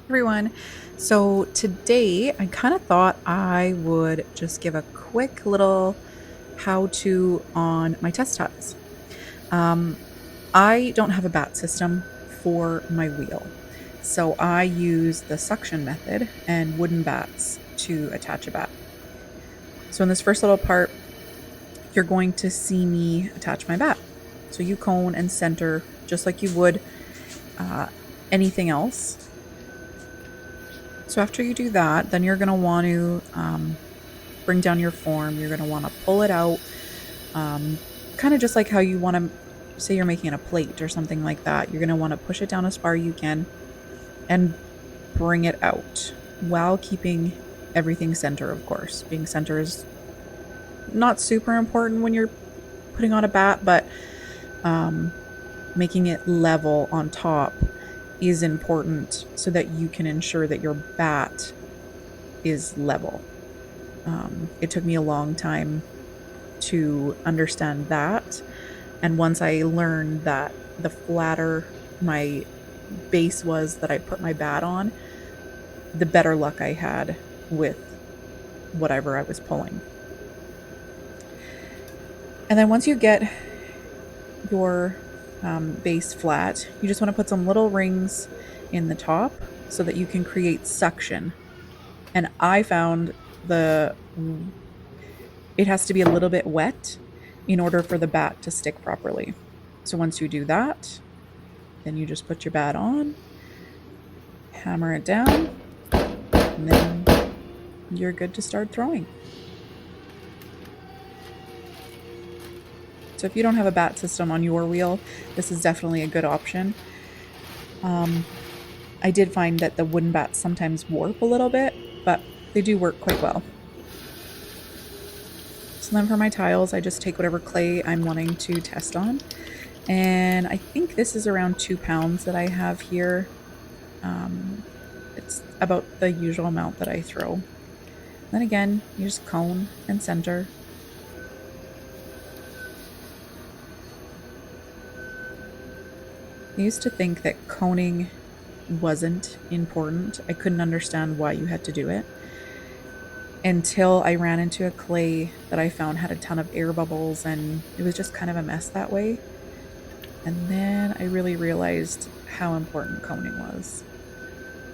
Everyone. So today I kind of thought I would just give a quick little how to on my test tiles. Um, I don't have a bat system for my wheel. So I use the suction method and wooden bats to attach a bat. So in this first little part, you're going to see me attach my bat. So you cone and center just like you would uh, anything else. So after you do that, then you're going to want to bring down your form. You're going to want to pull it out, kind of just like how you want to say you're making a plate or something like that. You're going to want to push it down as far as you can and bring it out while keeping everything center, of course. Being center is not super important when you're putting on a bat, but making it level on top is important so that you can ensure that your bat is level. It took me a long time to understand that. And once I learned that the flatter my base was that I put my bat on, the better luck I had with whatever I was pulling. And then once you get your base flat, you just want to put some little rings in the top so that you can create suction. And I found it has to be a little bit wet in order for the bat to stick properly. So once you do that, then you just put your bat on, hammer it down, and then you're good to start throwing. So if you don't have a bat system on your wheel, this is definitely a good option. I did find that the wooden bats sometimes warp a little bit, but they do work quite well. So then for my tiles, I just take whatever clay I'm wanting to test on. And I think this is around 2 pounds that I have here. It's about the usual amount that I throw. Then again, you just cone and center. I used to think that coning wasn't important. I couldn't understand why you had to do it until I ran into a clay that I found had a ton of air bubbles, and it was just kind of a mess that way. And then I really realized how important coning was.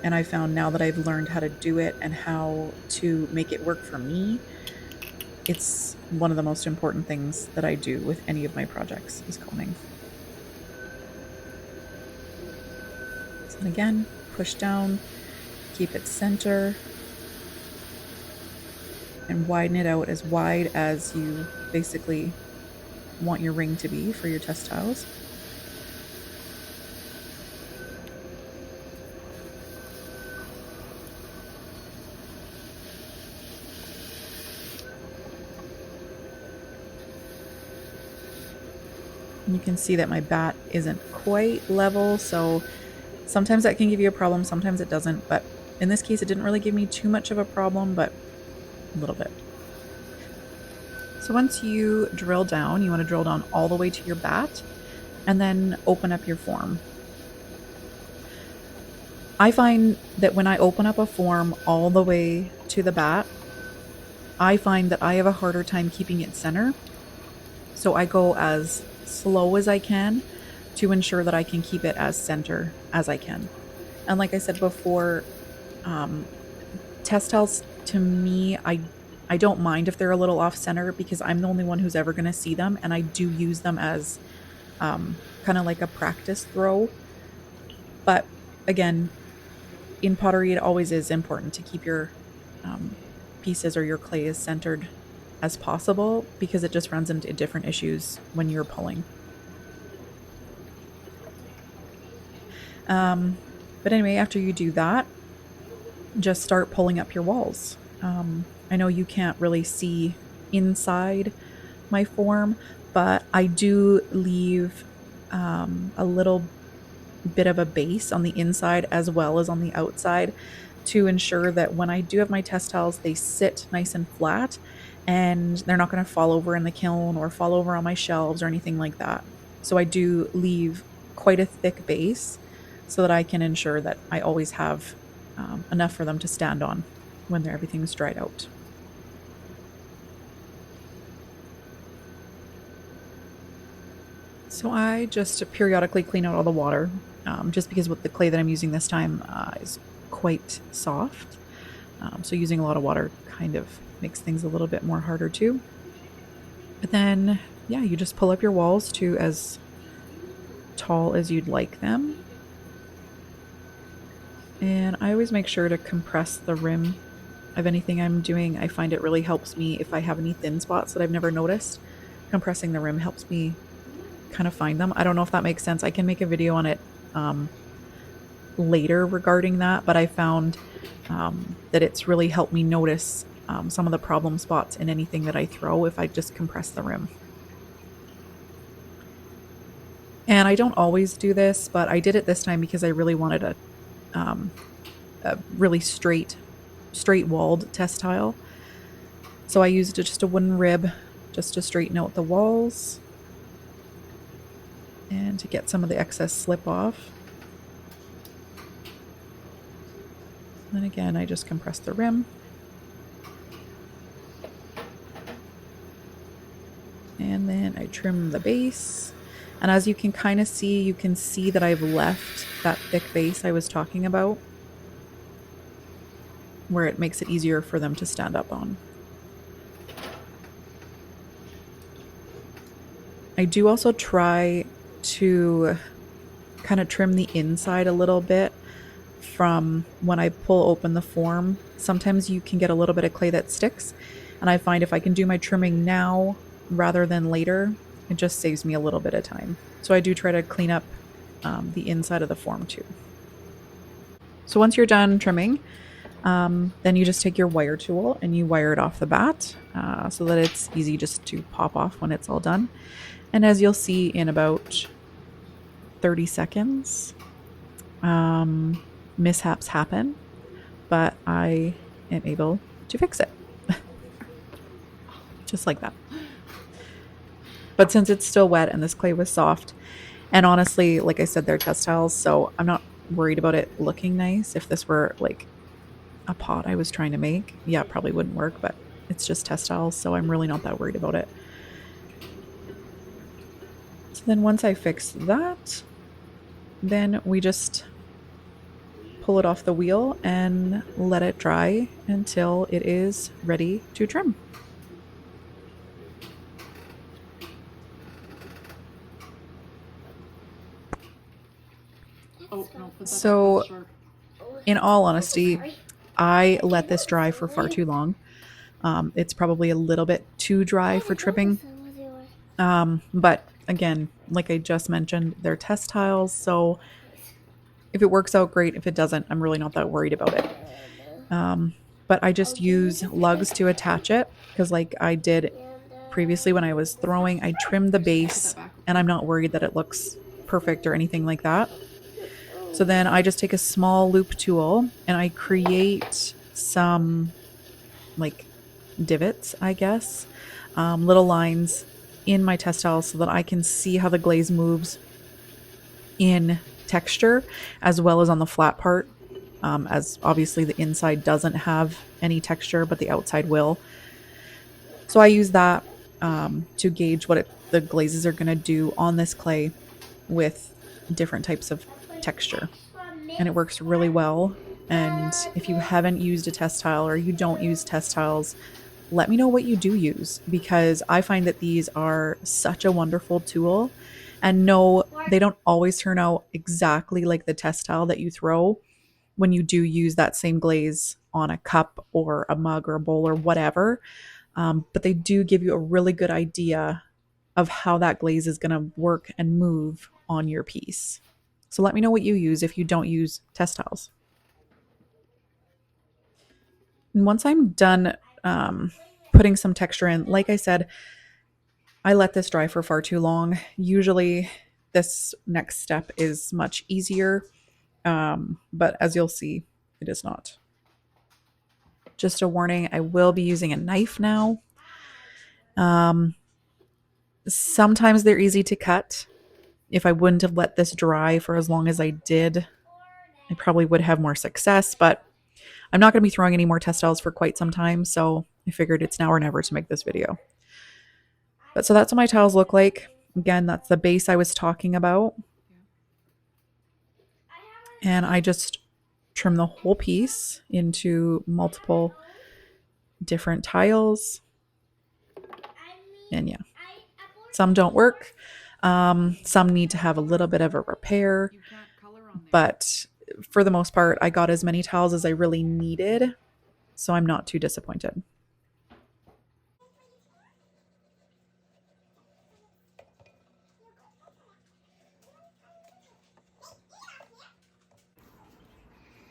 And I found now that I've learned how to do it and how to make it work for me, it's one of the most important things that I do with any of my projects is coning. So again, push down, keep it center, and widen it out as wide as you basically want your ring to be for your test tiles. And you can see that my bat isn't quite level, so sometimes that can give you a problem, sometimes it doesn't, but in this case it didn't really give me too much of a problem, but a little bit. So once you drill down, you want to drill down all the way to your bat and then open up your form. I find that when I open up a form all the way to the bat, I find that I have a harder time keeping it center. So I go as slow as I can to ensure that I can keep it as center as I can. And like I said before, test tiles to me, I don't mind if they're a little off center because I'm the only one who's ever going to see them, and I do use them as kind of like a practice throw. But again, in pottery, it always is important to keep your pieces or your clay as centered as possible because it just runs into different issues when you're pulling. But anyway, after you do that, just start pulling up your walls. I know you can't really see inside my form, but I do leave a little bit of a base on the inside as well as on the outside to ensure that when I do have my test tiles, they sit nice and flat and they're not going to fall over in the kiln or fall over on my shelves or anything like that. So I do leave quite a thick base so that I can ensure that I always have enough for them to stand on when everything's dried out. So I just periodically clean out all the water, just because with the clay that I'm using this time is quite soft. So using a lot of water kind of makes things a little bit more harder too. But then, yeah, you just pull up your walls to as tall as you'd like them. And I always make sure to compress the rim of anything I'm doing. I find it really helps me if I have any thin spots that I've never noticed. Compressing the rim helps me kind of find them. I don't know if that makes sense. I can make a video on it later regarding that, but I found that it's really helped me notice some of the problem spots in anything that I throw if I just compress the rim. And I don't always do this, but I did it this time because I really wanted a really straight walled test tile. So I used just a wooden rib just to straighten out the walls and to get some of the excess slip off. And then again, I just compress the rim. And then I trim the base. And as you can kind of see, you can see that I've left that thick base I was talking about, where it makes it easier for them to stand up on. I do also try to kind of trim the inside a little bit from when I pull open the form. Sometimes you can get a little bit of clay that sticks, and I find if I can do my trimming now rather than later, it just saves me a little bit of time. So I do try to clean up the inside of the form too. So once you're done trimming, then you just take your wire tool and you wire it off the bat so that it's easy just to pop off when it's all done. And as you'll see in about 30 seconds, mishaps happen, but I am able to fix it. Just like that. But since it's still wet and this clay was soft, and honestly, like I said, they're test tiles, so I'm not worried about it looking nice. If this were like a pot I was trying to make, yeah, it probably wouldn't work, but it's just test tiles, so I'm really not that worried about it. So then once I fix that, then we just pull it off the wheel and let it dry until it is ready to trim. So, in all honesty, I let this dry for far too long. It's probably a little bit too dry for trimming. But again, like I just mentioned, they're test tiles, so if it works out great, if it doesn't, I'm really not that worried about it. But I just use lugs to attach it because like I did previously when I was throwing, I trimmed the base and I'm not worried that it looks perfect or anything like that. So then I just take a small loop tool and I create some like divots, I guess, little lines in my test tile so that I can see how the glaze moves in texture as well as on the flat part, as obviously the inside doesn't have any texture, but the outside will. So I use that to gauge what the glazes are going to do on this clay with different types of texture. And it works really well. And if you haven't used a test tile or you don't use test tiles, let me know what you do use, because I find that these are such a wonderful tool. And no, they don't always turn out exactly like the test tile that you throw when you do use that same glaze on a cup or a mug or a bowl or whatever. But they do give you a really good idea of how that glaze is going to work and move on your piece. So let me know what you use if you don't use test tiles. And once I'm done putting some texture in, like I said, I let this dry for far too long. Usually this next step is much easier, but as you'll see, it is not. Just a warning, I will be using a knife now. Sometimes they're easy to cut. If I wouldn't have let this dry for as long as I did, I probably would have more success, but I'm not going to be throwing any more test towels for quite some time, so I figured it's now or never to make this video. But so that's what my tiles look like. Again, that's the base I was talking about. And I just trim the whole piece into multiple different tiles. And yeah, some don't work. Some need to have a little bit of a repair. But for the most part, I got as many tiles as I really needed. So I'm not too disappointed.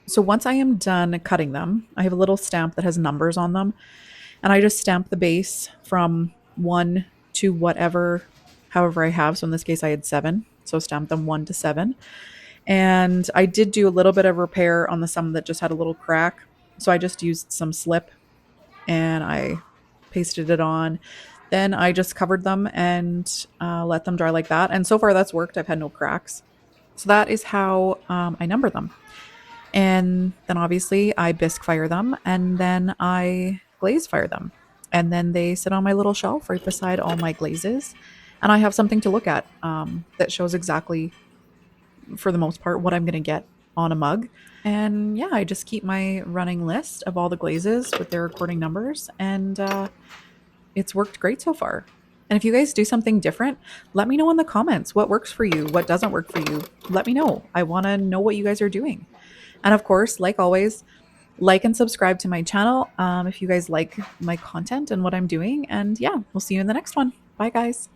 So once I am done cutting them, I have a little stamp that has numbers on them. And I just stamp the base from 1 to whatever, however I have. So in this case, I had 7. So stamp them 1 to 7. And I did do a little bit of repair on the some that just had a little crack. So I just used some slip and I pasted it on. Then I just covered them and let them dry like that. And so far that's worked. I've had no cracks. So that is how I number them. And then obviously I bisque fire them and then I glaze fire them. And then they sit on my little shelf right beside all my glazes. And I have something to look at that shows exactly, for the most part, what I'm going to get on a mug. And yeah, I just keep my running list of all the glazes with their recording numbers. And it's worked great so far. And if you guys do something different, let me know in the comments what works for you, what doesn't work for you. Let me know. I want to know what you guys are doing. And of course, like always, like and subscribe to my channel if you guys like my content and what I'm doing. And yeah, we'll see you in the next one. Bye, guys.